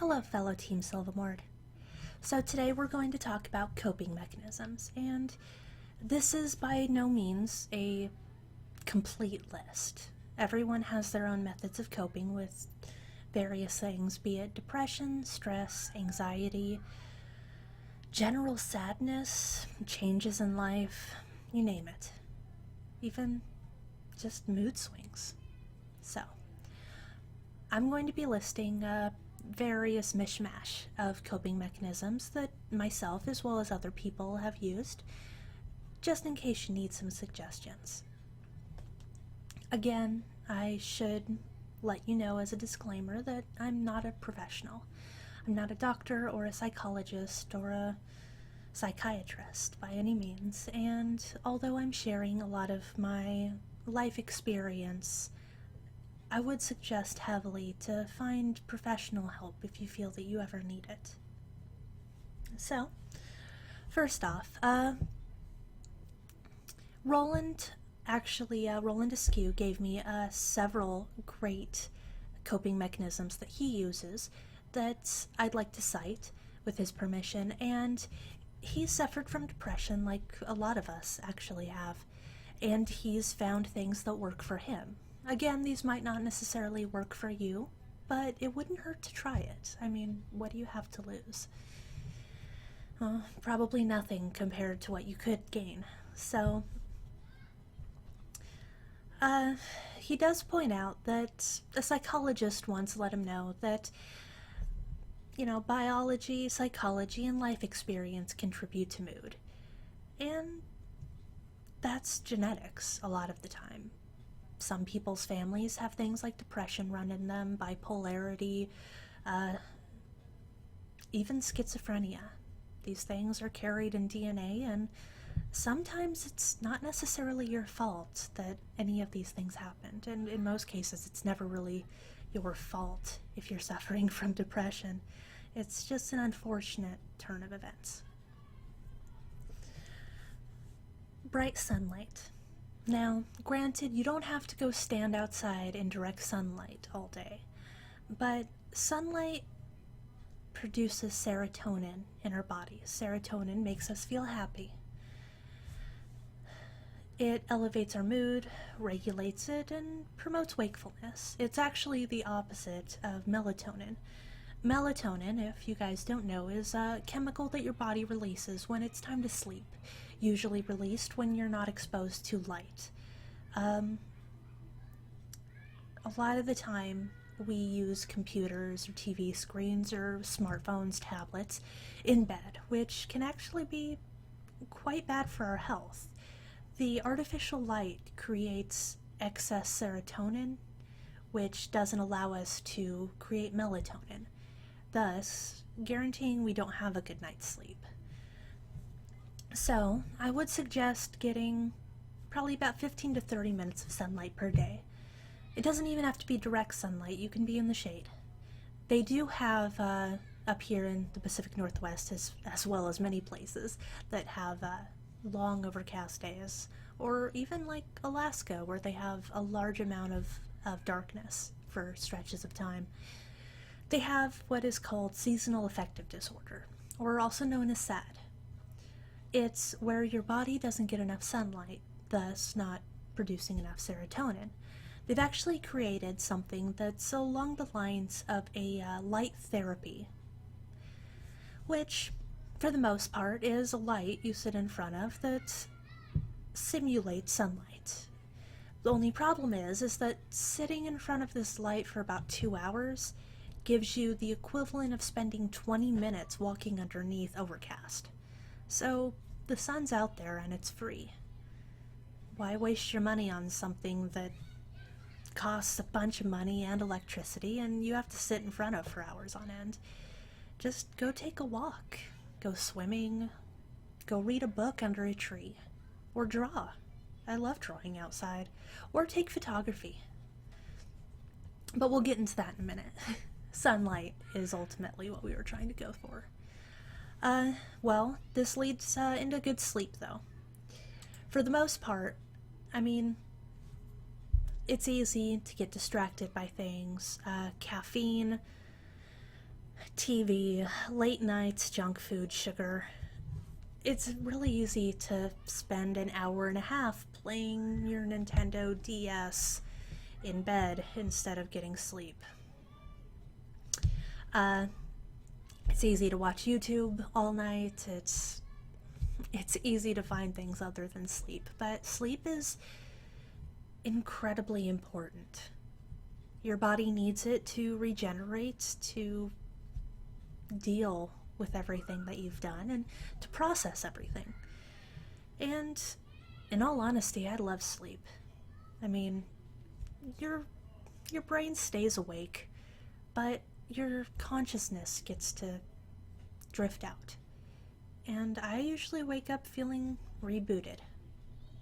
Hello, fellow Team Silvermord. So today we're going to talk about coping mechanisms, and this is by no means a complete list. Everyone has their own methods of coping with various things, be it depression, stress, anxiety, general sadness, changes in life, you name it. Even just mood swings. So, I'm going to be listing various mishmash of coping mechanisms that myself as well as other people have used, just in case you need some suggestions. Again, I should let you know as a disclaimer that I'm not a professional. I'm not a doctor or a psychologist or a psychiatrist by any means, and although I'm sharing a lot of my life experience, I would suggest heavily to find professional help if you feel that you ever need it. So, first off, Roland Askew gave me several great coping mechanisms that he uses that I'd like to cite with his permission, and he suffered from depression like a lot of us actually have, and he's found things that work for him. Again, these might not necessarily work for you, but it wouldn't hurt to try it. I mean, what do you have to lose? Probably nothing compared to what you could gain. So, he does point out that a psychologist once let him know that, biology, psychology, and life experience contribute to mood. And that's genetics a lot of the time. Some people's families have things like depression run in them, bipolarity, even schizophrenia. These things are carried in DNA, and sometimes it's not necessarily your fault that any of these things happened. And in most cases, it's never really your fault if you're suffering from depression. It's just an unfortunate turn of events. Bright sunlight. Now, granted, you don't have to go stand outside in direct sunlight all day, but sunlight produces serotonin in our bodies. Serotonin makes us feel happy. It elevates our mood, regulates it, and promotes wakefulness. It's actually the opposite of melatonin. Melatonin, if you guys don't know, is a chemical that your body releases when it's time to sleep, usually released when you're not exposed to light. A lot of the time, we use computers or TV screens or smartphones, tablets in bed, which can actually be quite bad for our health. The artificial light creates excess serotonin, which doesn't allow us to create melatonin, thus guaranteeing we don't have a good night's sleep. So, I would suggest getting probably about 15 to 30 minutes of sunlight per day. It doesn't even have to be direct sunlight, you can be in the shade. They do have, up here in the Pacific Northwest, as well as many places, that have long overcast days, or even like Alaska, where they have a large amount of darkness for stretches of time. They have what is called seasonal affective disorder, or also known as SAD. It's where your body doesn't get enough sunlight, thus not producing enough serotonin. They've actually created something that's along the lines of a light therapy, which, for the most part, is a light you sit in front of that simulates sunlight. The only problem is that sitting in front of this light for about 2 hours gives you the equivalent of spending 20 minutes walking underneath overcast. So, the sun's out there and it's free. Why waste your money on something that costs a bunch of money and electricity and you have to sit in front of for hours on end? Just go take a walk, go swimming, go read a book under a tree, or draw. I love drawing outside, or take photography. But we'll get into that in a minute. Sunlight is ultimately what we were trying to go for. Well, this leads into good sleep, though. For the most part, I mean, it's easy to get distracted by things. Caffeine, TV, late nights, junk food, sugar. It's really easy to spend an hour and a half playing your Nintendo DS in bed instead of getting sleep. Uh, it's easy to watch YouTube all night. It's easy to find things other than sleep, but sleep is incredibly important. Your body needs it to regenerate, to deal with everything that you've done, and to process everything. And in all honesty, I love sleep. I mean, your brain stays awake, but your consciousness gets to drift out. And I usually wake up feeling rebooted.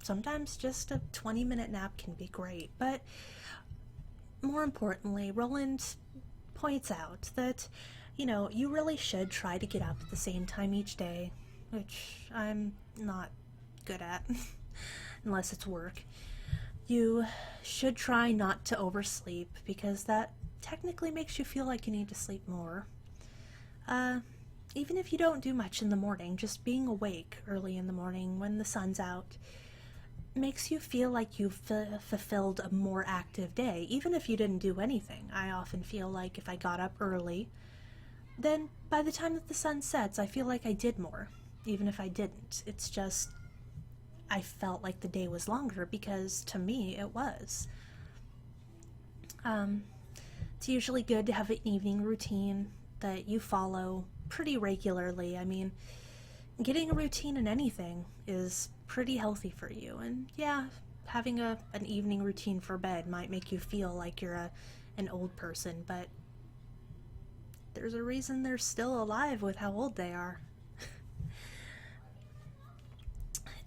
Sometimes just a 20-minute nap can be great, but more importantly, Roland points out that, you really should try to get up at the same time each day, which I'm not good at, unless it's work. You should try not to oversleep, because that technically makes you feel like you need to sleep more. Even if you don't do much in the morning, just being awake early in the morning when the sun's out makes you feel like you've fulfilled a more active day, even if you didn't do anything. I often feel like if I got up early, then by the time that the sun sets, I feel like I did more, even if I didn't. It's just, I felt like the day was longer because to me it was. It's usually good to have an evening routine that you follow pretty regularly. I mean, getting a routine in anything is pretty healthy for you. And yeah, having an evening routine for bed might make you feel like you're an old person, but there's a reason they're still alive with how old they are.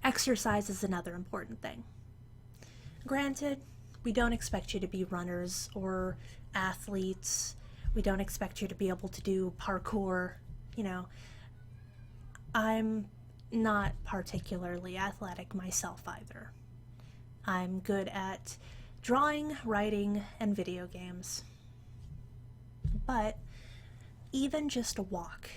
Exercise is another important thing. Granted, we don't expect you to be runners or athletes. We don't expect you to be able to do parkour. I'm not particularly athletic myself either. I'm good at drawing, writing, and video games. But even just a walk,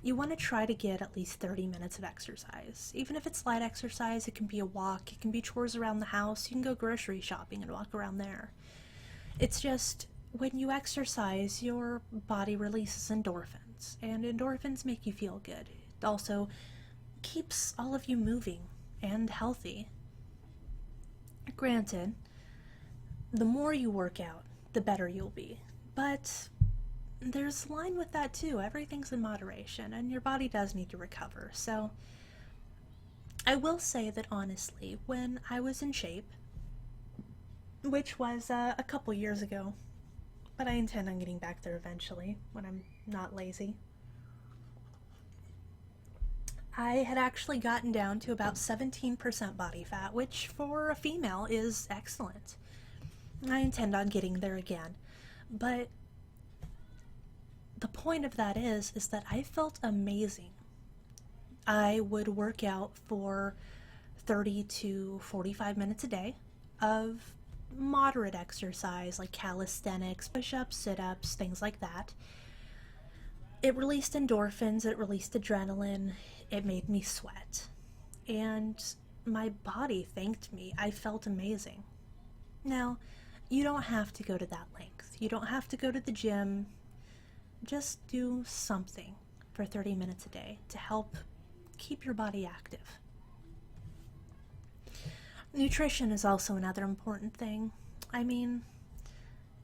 you want to try to get at least 30 minutes of exercise. Even if it's light exercise, it can be a walk, it can be chores around the house, you can go grocery shopping and walk around there. It's just, when you exercise, your body releases endorphins, and endorphins make you feel good. It also keeps all of you moving and healthy. Granted, the more you work out, the better you'll be. But there's a line with that too. Everything's in moderation, and your body does need to recover. So I will say that honestly, when I was in shape, which was a couple years ago, but I intend on getting back there eventually when I'm not lazy, I had actually gotten down to about 17% body fat, which for a female is excellent. I intend on getting there again, but the point of that is that I felt amazing. I would work out for 30 to 45 minutes a day of moderate exercise like calisthenics, push-ups, sit-ups, things like that. It released endorphins, it released adrenaline, it made me sweat. And my body thanked me. I felt amazing. Now, you don't have to go to that length. You don't have to go to the gym. Just do something for 30 minutes a day to help keep your body active. Nutrition is also another important thing. I mean,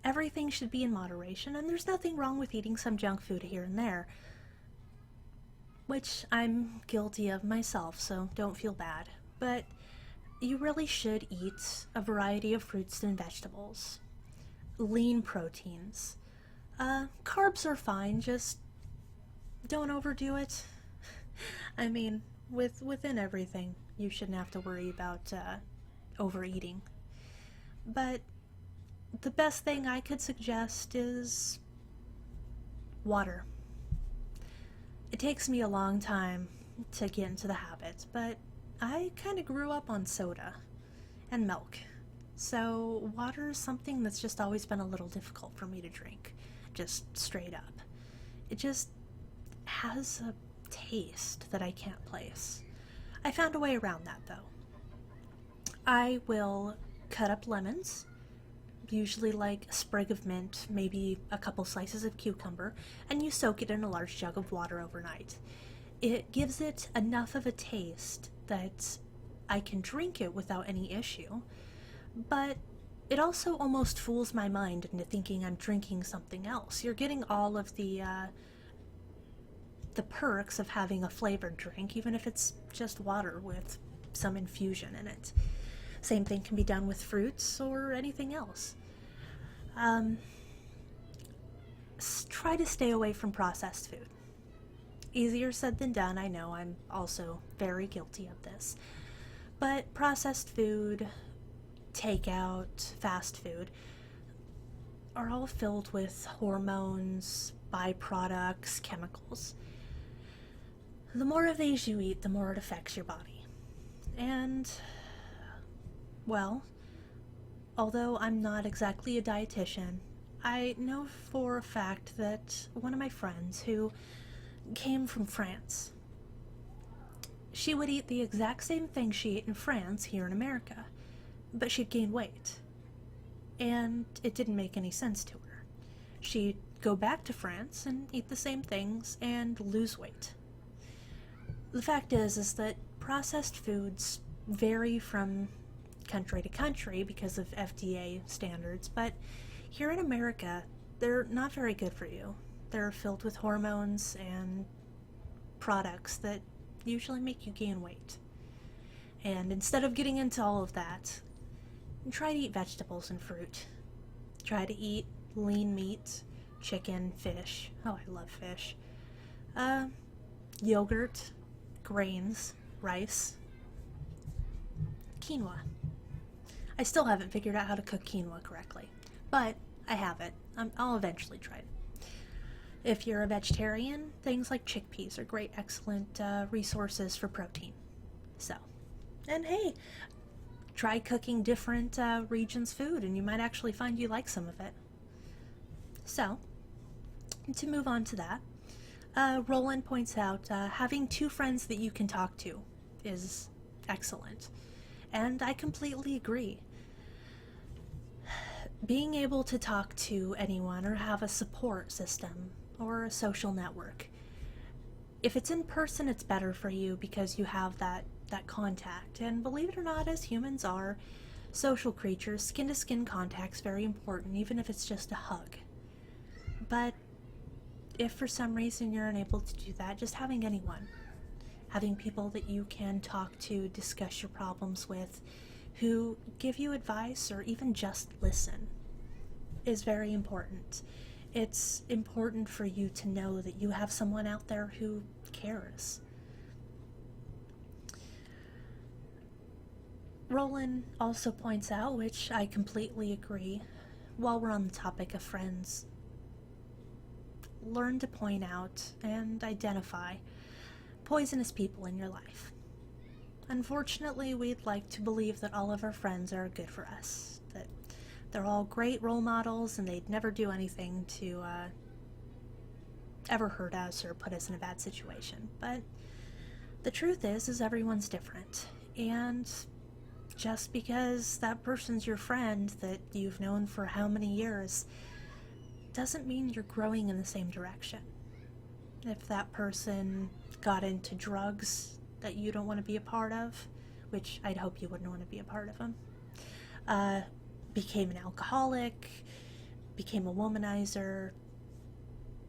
everything should be in moderation, and there's nothing wrong with eating some junk food here and there, which I'm guilty of myself, so don't feel bad. But you really should eat a variety of fruits and vegetables, lean proteins. Carbs are fine, just don't overdo it. I mean, within everything, you shouldn't have to worry about overeating. But the best thing I could suggest is water. It takes me a long time to get into the habit, but I kind of grew up on soda and milk. So water is something that's just always been a little difficult for me to drink, just straight up. It just has a taste that I can't place. I found a way around that though. I will cut up lemons, usually like a sprig of mint, maybe a couple slices of cucumber, and you soak it in a large jug of water overnight. It gives it enough of a taste that I can drink it without any issue, but it also almost fools my mind into thinking I'm drinking something else. You're getting all of the perks of having a flavored drink, even if it's just water with some infusion in it. Same thing can be done with fruits or anything else. Try to stay away from processed food. Easier said than done, I know, I'm also very guilty of this. But processed food, takeout, fast food, are all filled with hormones, byproducts, chemicals. The more of these you eat, the more it affects your body. And, well, although I'm not exactly a dietitian, I know for a fact that one of my friends who came from France, she would eat the exact same thing she ate in France here in America, but she'd gain weight. And it didn't make any sense to her. She'd go back to France and eat the same things and lose weight. The fact is that processed foods vary from country to country because of FDA standards, but here in America, they're not very good for you. They're filled with hormones and products that usually make you gain weight. And instead of getting into all of that, try to eat vegetables and fruit. Try to eat lean meat, chicken, fish. Oh, I love fish. Yogurt, grains, rice, quinoa. I still haven't figured out how to cook quinoa correctly, but I have it. I'll eventually try it. If you're a vegetarian, things like chickpeas are great, excellent resources for protein. So, and hey, try cooking different regions' food and you might actually find you like some of it. So, to move on to that, Roland points out having two friends that you can talk to is excellent. And I completely agree. Being able to talk to anyone or have a support system or a social network. If it's in person, it's better for you because you have that contact. And believe it or not, as humans are social creatures, skin-to-skin contact's very important, even if it's just a hug. But if for some reason you're unable to do that, just having anyone, having people that you can talk to, discuss your problems with, who give you advice or even just listen, is very important. It's important for you to know that you have someone out there who cares. Roland also points out, which I completely agree, while we're on the topic of friends, learn to point out and identify poisonous people in your life. Unfortunately, we'd like to believe that all of our friends are good for us, that they're all great role models and they'd never do anything to ever hurt us or put us in a bad situation. But the truth is everyone's different. And just because that person's your friend that you've known for how many years doesn't mean you're growing in the same direction. If that person got into drugs that you don't want to be a part of, which I'd hope you wouldn't want to be a part of them, became an alcoholic, became a womanizer,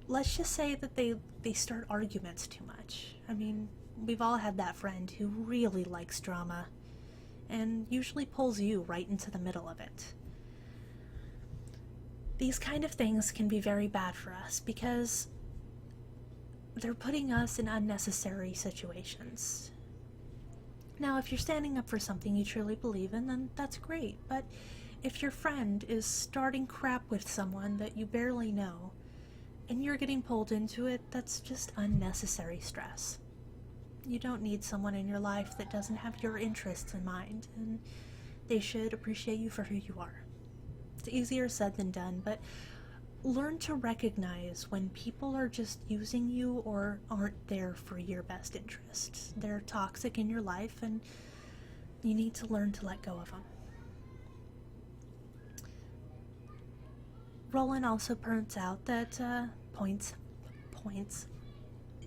let's just say that they start arguments too much. I mean, we've all had that friend who really likes drama and usually pulls you right into the middle of it. These kind of things can be very bad for us because they're putting us in unnecessary situations. Now, if you're standing up for something you truly believe in, then that's great. But if your friend is starting crap with someone that you barely know, and you're getting pulled into it, that's just unnecessary stress. You don't need someone in your life that doesn't have your interests in mind, and they should appreciate you for who you are. It's easier said than done, but learn to recognize when people are just using you or aren't there for your best interests. They're toxic in your life, and you need to learn to let go of them. Roland also points out that points.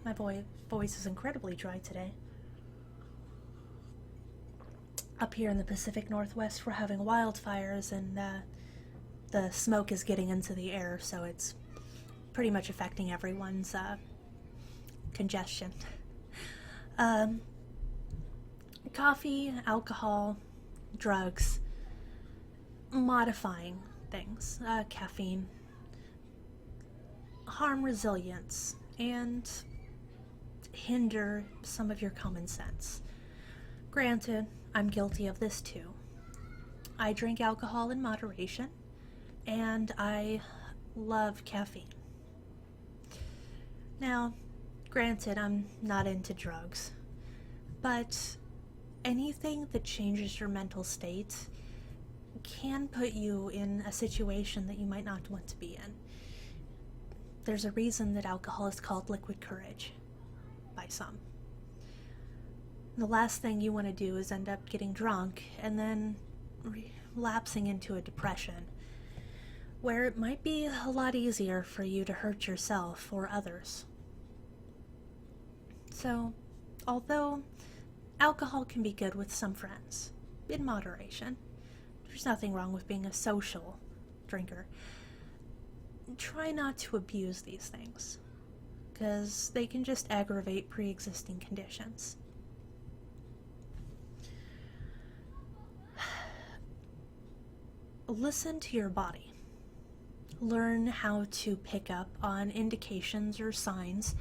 My voice is incredibly dry today. Up here in the Pacific Northwest, we're having wildfires, and the smoke is getting into the air, so it's pretty much affecting everyone's congestion. Coffee, alcohol, drugs, modifying things, caffeine, harm resilience, and hinder some of your common sense. Granted, I'm guilty of this too. I drink alcohol in moderation, and I love caffeine. Now, granted, I'm not into drugs, but anything that changes your mental state can put you in a situation that you might not want to be in. There's a reason that alcohol is called liquid courage by some. The last thing you want to do is end up getting drunk and then relapsing into a depression, where it might be a lot easier for you to hurt yourself or others. So, although alcohol can be good with some friends, in moderation, there's nothing wrong with being a social drinker. Try not to abuse these things, because they can just aggravate pre-existing conditions. Listen to your body. Learn how to pick up on indications or signs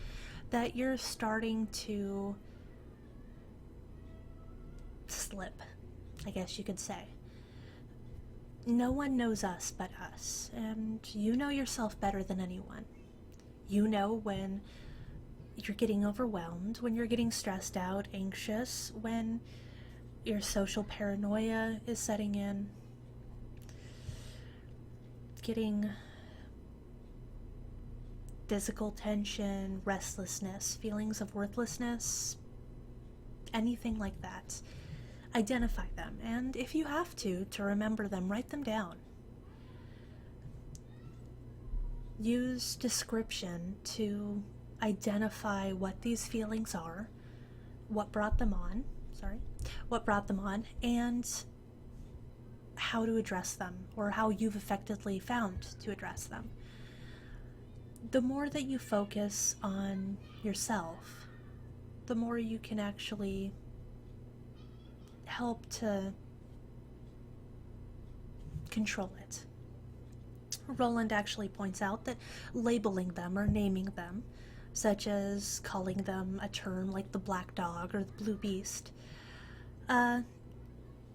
that you're starting to slip, I guess you could say. No one knows us but us, and you know yourself better than anyone. You know when you're getting overwhelmed, when you're getting stressed out, anxious, when your social paranoia is setting in, getting physical tension, restlessness, feelings of worthlessness, anything like that. Identify them, and if you have to remember them, write them down. Use description to identify what these feelings are, what brought them on, and how to address them, or how you've effectively found to address them. The more that you focus on yourself, the more you can actually help to control it. Roland actually points out that labeling them or naming them, such as calling them a term like the black dog or the blue beast,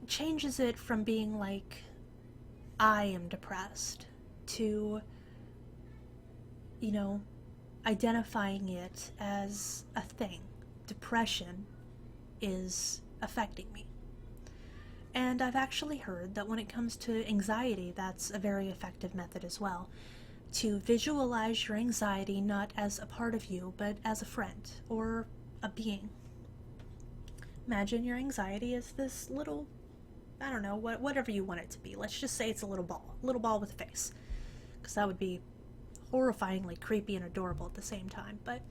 changes it from being like, I am depressed, to, identifying it as a thing. Depression is affecting me. And I've actually heard that when it comes to anxiety, that's a very effective method as well. To visualize your anxiety not as a part of you, but as a friend or a being. Imagine your anxiety as this little, whatever you want it to be. Let's just say it's a little ball with a face. Because that would be horrifyingly creepy and adorable at the same time. But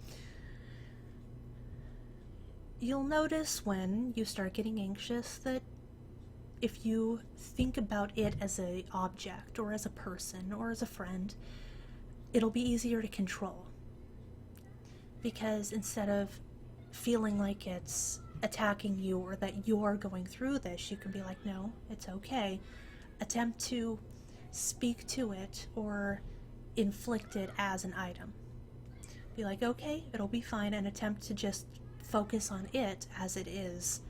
you'll notice when you start getting anxious that if you think about it as an object or as a person or as a friend, it'll be easier to control. Because instead of feeling like it's attacking you or that you're going through this, you can be like, no, it's okay. Attempt to speak to it or inflict it as an item. Be like, okay, it'll be fine, and attempt to just focus on it as it is.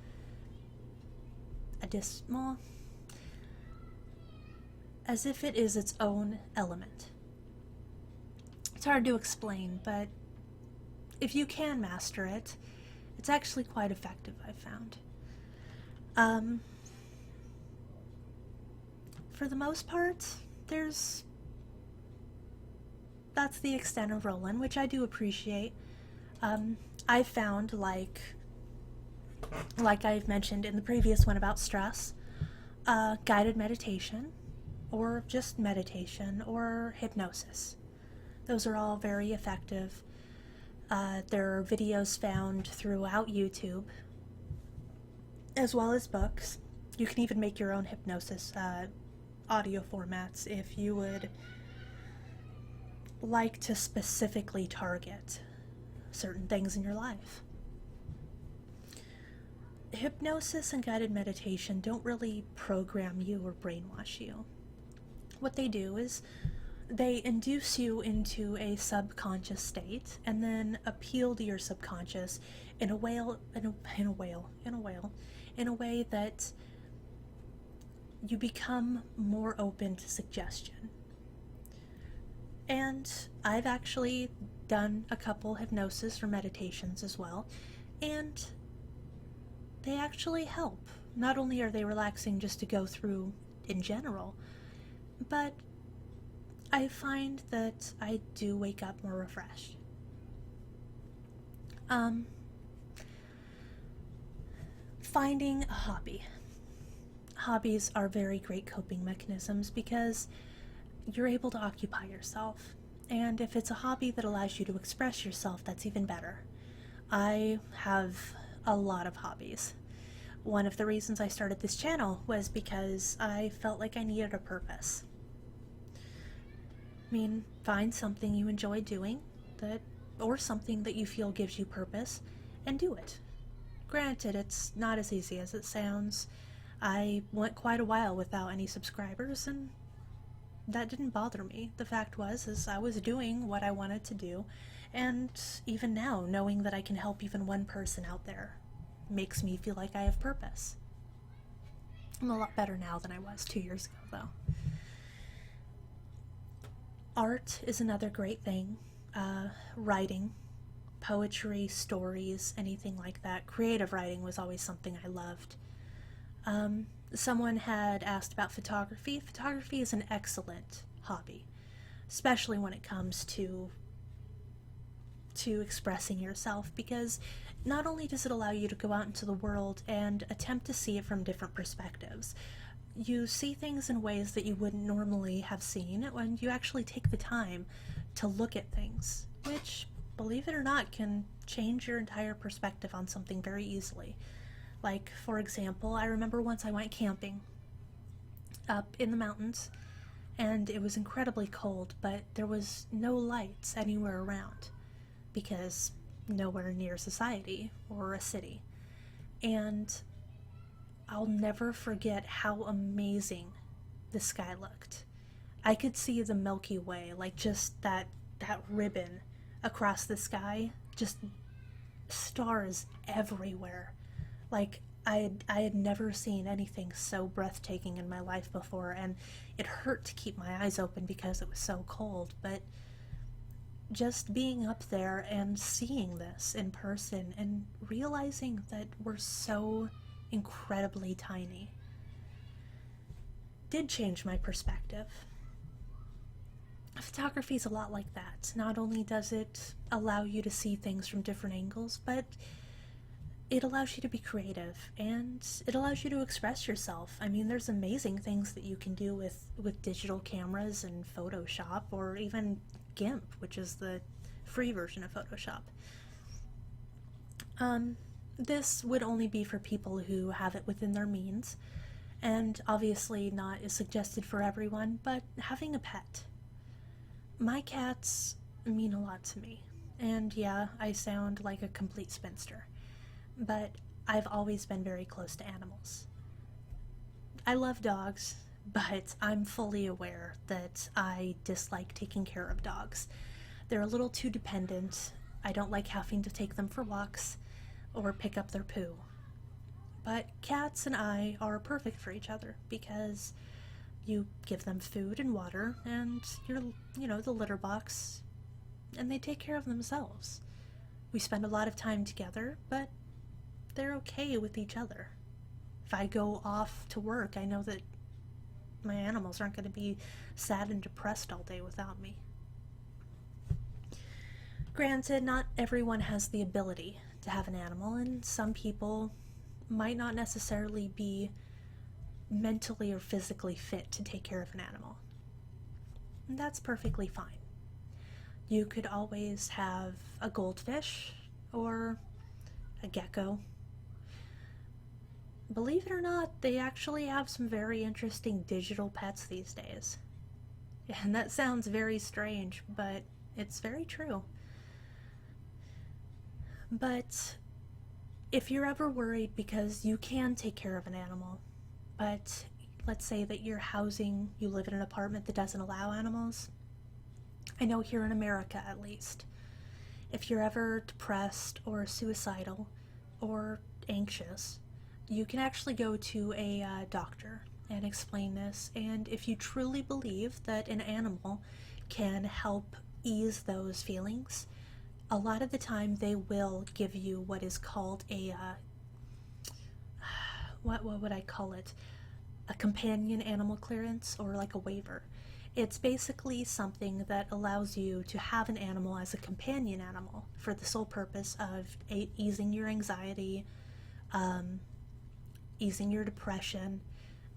As if it is its own element. It's hard to explain, but if you can master it, it's actually quite effective, I've found. For the most part, there's that's the extent of Roland, which I do appreciate. I've found, like I've mentioned in the previous one about stress, guided meditation, or just meditation, or hypnosis. Those are all very effective. There are videos found throughout YouTube, as well as books. You can even make your own hypnosis audio formats if you would like to specifically target certain things in your life. Hypnosis and guided meditation don't really program you or brainwash you. What they do is they induce you into a subconscious state and then appeal to your subconscious in a way that you become more open to suggestion. And I've actually done a couple hypnosis or meditations as well, and they actually help. Not only are they relaxing just to go through in general, but I find that I do wake up more refreshed. Finding a hobby. Hobbies are very great coping mechanisms because you're able to occupy yourself. And if it's a hobby that allows you to express yourself, that's even better. I have a lot of hobbies. One of the reasons I started this channel was because I felt like I needed a purpose. I mean, find something you enjoy doing, or something that you feel gives you purpose, and do it. Granted, it's not as easy as it sounds. I went quite a while without any subscribers, and that didn't bother me. The fact was I was doing what I wanted to do, and even now, knowing that I can help even one person out there makes me feel like I have purpose. I'm a lot better now than I was 2 years ago, though. Art is another great thing. Writing, poetry, stories, anything like that. Creative writing was always something I loved. Someone had asked about photography. Photography is an excellent hobby, especially when it comes to expressing yourself, because not only does it allow you to go out into the world and attempt to see it from different perspectives, you see things in ways that you wouldn't normally have seen when you actually take the time to look at things, which, believe it or not, can change your entire perspective on something very easily. Like, for example, I remember once I went camping up in the mountains, and it was incredibly cold, but there was no lights anywhere around, because nowhere near society or a city. And I'll never forget how amazing the sky looked. I could see the Milky Way, like just that ribbon across the sky, just stars everywhere. Like, I had never seen anything so breathtaking in my life before, and it hurt to keep my eyes open because it was so cold, but just being up there and seeing this in person and realizing that we're so incredibly tiny did change my perspective. Photography is a lot like that. Not only does it allow you to see things from different angles, but it allows you to be creative, and it allows you to express yourself. I mean, there's amazing things that you can do with digital cameras and Photoshop, or even GIMP, which is the free version of Photoshop. This would only be for people who have it within their means, and obviously not is suggested for everyone, but having a pet. My cats mean a lot to me, and yeah, I sound like a complete spinster, but I've always been very close to animals. I love dogs, but I'm fully aware that I dislike taking care of dogs. They're a little too dependent. I don't like having to take them for walks or pick up their poo. But cats and I are perfect for each other because you give them food and water and the litter box, and they take care of themselves. We spend a lot of time together, but they're okay with each other. If I go off to work, I know that my animals aren't going to be sad and depressed all day without me. Granted, not everyone has the ability to have an animal, and some people might not necessarily be mentally or physically fit to take care of an animal. And that's perfectly fine. You could always have a goldfish or a gecko. Believe it or not, they actually have some very interesting digital pets these days. And that sounds very strange, but it's very true. But if you're ever worried because you can take care of an animal, but let's say that you live in an apartment that doesn't allow animals. I know here in America at least, if you're ever depressed or suicidal or anxious, you can actually go to a doctor and explain this, and if you truly believe that an animal can help ease those feelings, a lot of the time they will give you what is called a what would I call it? A companion animal clearance, or like a waiver. It's basically something that allows you to have an animal as a companion animal for the sole purpose of easing your anxiety, easing your depression,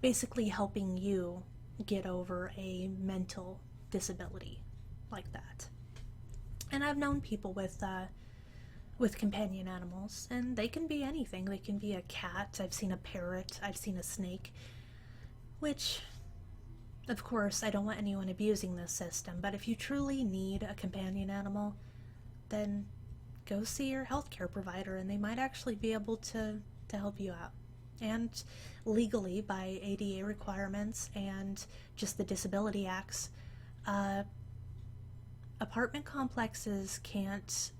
basically helping you get over a mental disability like that. And I've known people with companion animals, and they can be anything. They can be a cat, I've seen a parrot, I've seen a snake, which, of course, I don't want anyone abusing this system, but if you truly need a companion animal, then go see your healthcare provider, and they might actually be able to help you out. And legally, by ADA requirements and just the disability acts, apartment complexes can't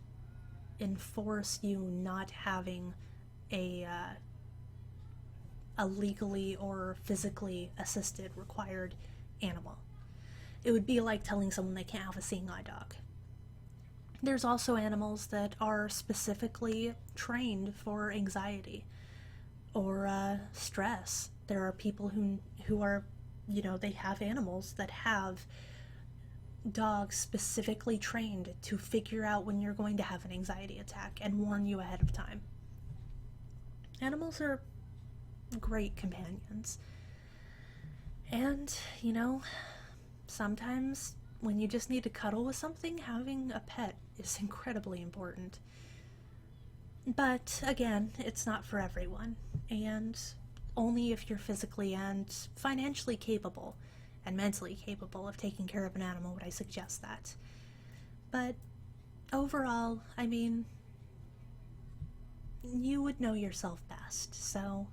enforce you not having a legally or physically assisted required animal. It would be like telling someone they can't have a seeing eye dog. There's also animals that are specifically trained for anxiety or stress. There are people who are, they have animals that have dogs specifically trained to figure out when you're going to have an anxiety attack and warn you ahead of time. Animals are great companions. And, sometimes when you just need to cuddle with something, having a pet is incredibly important. But again, it's not for everyone, and only if you're physically and financially capable and mentally capable of taking care of an animal would I suggest that. But overall, you would know yourself best, so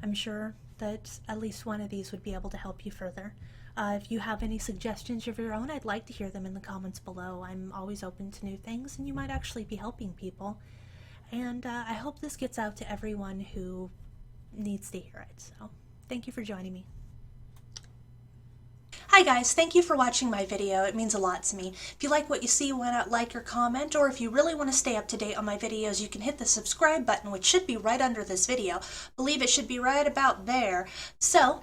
I'm sure that at least one of these would be able to help you further. If you have any suggestions of your own, I'd like to hear them in the comments below. I'm always open to new things, and you might actually be helping people. And I hope this gets out to everyone who needs to hear it. So, thank you for joining me. Hi guys, thank you for watching my video. It means a lot to me. If you like what you see, why not like or comment? Or if you really want to stay up to date on my videos, you can hit the subscribe button, which should be right under this video. I believe it should be right about there. So,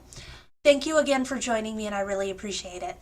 thank you again for joining me, and I really appreciate it.